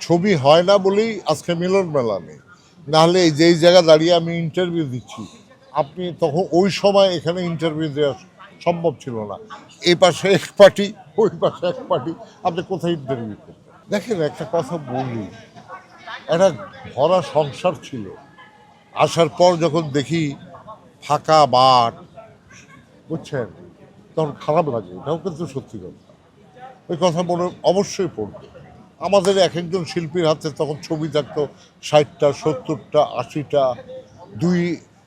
ছবি হয় না বলেই আজকে মিলন মেলা নেই, নাহলে এই যেই জায়গা দাঁড়িয়ে আমি ইন্টারভিউ দিচ্ছি, আপনি তখন ওই সময় এখানে ইন্টারভিউ দেওয়া সম্ভব ছিল না। এই পাশে এক পার্টি, ওই পাশে এক পার্টি, আপনি কোথায় ইন্টারভিউ করতেন? দেখেন একটা কথা বলি, একটা ভরা সংসার ছিল, আসার পর যখন দেখি ফাঁকা মাঠ, বুঝছেন, তখন খারাপ লাগে। এটাও কিন্তু সত্যি কথা, ওই কথা মনে অবশ্যই পড়বে। আমাদের এক একজন শিল্পীর হাতে তখন ছবি থাকতো 60টা 70টা 80টা,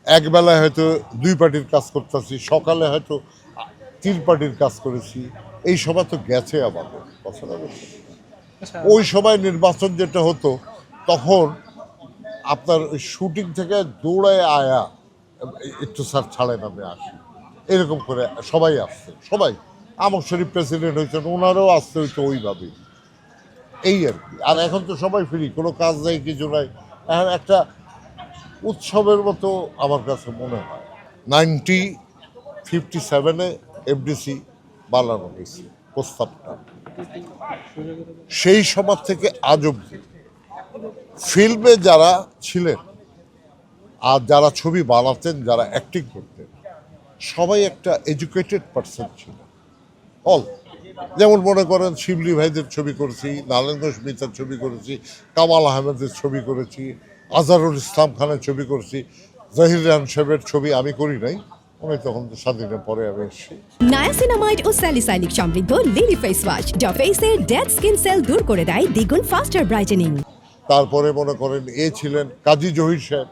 একবেলায় হয়তো 2 পার্টির কাজ করতেছি, সকালে হয়তো 3 পার্টির কাজ করেছি। এই সময় তো গেছে আমাদের কথাটা বলছে। ওই সময় নির্বাচন যেটা হতো, তখন আপনার ওই শুটিং থেকে দৌড়ায় আয়া একটু স্যার ছাড়েন আমি আসি, এরকম করে সবাই আসছে, সবাই। আমক শরীফ প্রেসিডেন্ট হয়েছেন, ওনারাও আসতে হইতো ওইভাবেই, এই আর কি। আর এখন তো সবাই ফ্রি, কোনো কাজ নেই, কিছু নাই, এখন একটা উৎসবের মতো আমার কাছে মনে হয়। 1957-এ এফডিসি বানানো হয়েছে প্রস্তাবটা, সেই সময় থেকে আজ অবধি ফিল্মে যারা ছিলেন আর যারা ছবি বানাতেন, যারা অ্যাক্টিং করতেন, সবাই একটা এডুকেটেড পার্সন ছিল, অল। যেমন মনে করেন শিবলি ভাইদের ছবি করেছি, নালেন্দ্র স্মিতার ছবি করেছি, কামাল আহমেদের ছবি করেছি, আজহারুল ইসলাম খানের ছবি করেছি, জাহির রান সাহেবের ছবি আমি করি নাই, উনি তখন স্বাধীনের পরে আমি এসেছি। নায়াসিনামাইড ও স্যালিসাইলিক সমৃদ্ধ লিলি ফেস ওয়াশ যা ফেসের ডেড স্কিন সেল দূর করে দেয় দ্বিগুণ ফাস্টার ব্রাইটেনিং। তারপরে মনে করেন ছিলেন কাজী জহির সাহেব।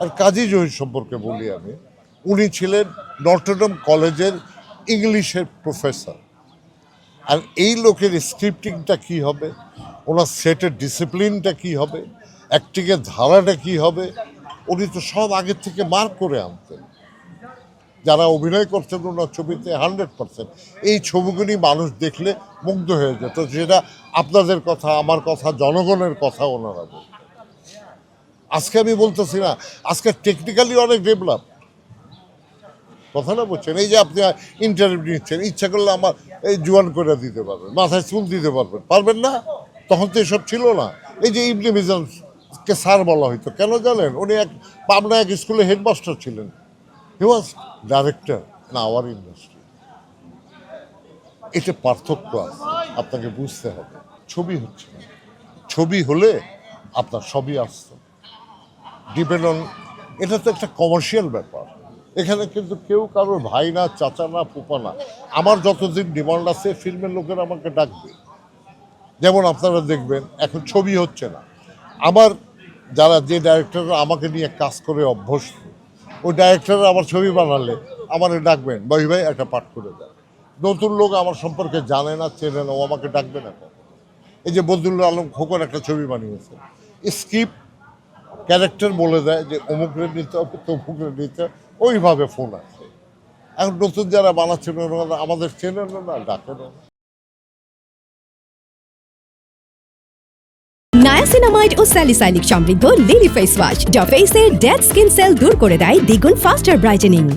আর কাজী জহির সম্পর্কে বলি আমি, উনি ছিলেন নটরডেম কলেজের ইংলিশের প্রফেসর। আর এই লোকের স্ক্রিপ্টিংটা কী হবে, ওনার সেটের ডিসিপ্লিনটা কী হবে, অ্যাক্টিংয়ের ধারাটা কী হবে, উনি তো সব আগের থেকে মার্ক করে আনতেন। যারা অভিনয় করতেন ওনার ছবিতে 100%, এই ছবিগুলি মানুষ দেখলে মুগ্ধ হয়ে যেত, যেটা আপনাদের কথা, আমার কথা, জনগণের কথা ওনারা বলতেন। আজকে আমি বলতেছি না, আজকে টেকনিক্যালি অনেক ডেভেলপ, কথাটা বলছেন। এই যে আপনি ইন্টারভিউ নিচ্ছেন, ইচ্ছা করলে আমার এই জোয়ান করে দিতে পারবেন, মাথায় চুল দিতে পারবেন, পারবেন না? তখন তো এসব ছিল না। এই যে ইবনে মিজানকে স্যার বলা হইতো কেন জানেন? উনি পাবনা এক স্কুলে হেডমাস্টার ছিলেন, হি ওয়াজ ডাইরেক্টর ইন আওয়ার ইন্ডাস্ট্রি। এটা পার্থক্য আছে, আপনাকে বুঝতে হবে। ছবি হচ্ছে না, ছবি হলে আপনার সবই আসতো, ডিপেন্ড অন, এটা তো একটা কমার্শিয়াল ব্যাপার। এখানে কিন্তু কেউ কারোর ভাই না, চাচা না, ফুপা না। আমার যতদিন ডিমান্ড আছে, ফিল্মের লোকেরা আমাকে ডাকবে। যেমন আপনারা দেখবেন এখন ছবি হচ্ছে না, আমার যারা যে ডাইরেক্টররা আমাকে নিয়ে কাজ করে অভ্যস্ত, ওই ডাইরেক্টররা আমার ছবি বানালে আমার ডাকবেন, ভাই ভাই একটা পাঠ করে দেন। নতুন লোক আমার সম্পর্কে জানে না, চেনে না, ও আমাকে ডাকবে না। এই যে বদরুল আলম খোকন একটা ছবি বানিয়েছে, স্ক্রিপ্ট ক্যারেক্টার বলে দেয় যে অমুকরে নিতে হবে, তমুকরে নিতে, ওইভাবে ফোন আসে। এখন নতুন যারা বানাচ্ছেন আমাদের চেনেন না, ডাকেন না। নায়াসিনামাইড ও স্যালিসাইলিক সমৃদ্ধ লিলি ফেস ওয়াশ যা ফেসের ডেড স্কিন সেল দূর করে দেয় দ্বিগুণ ফাস্টার ব্রাইটেনিং।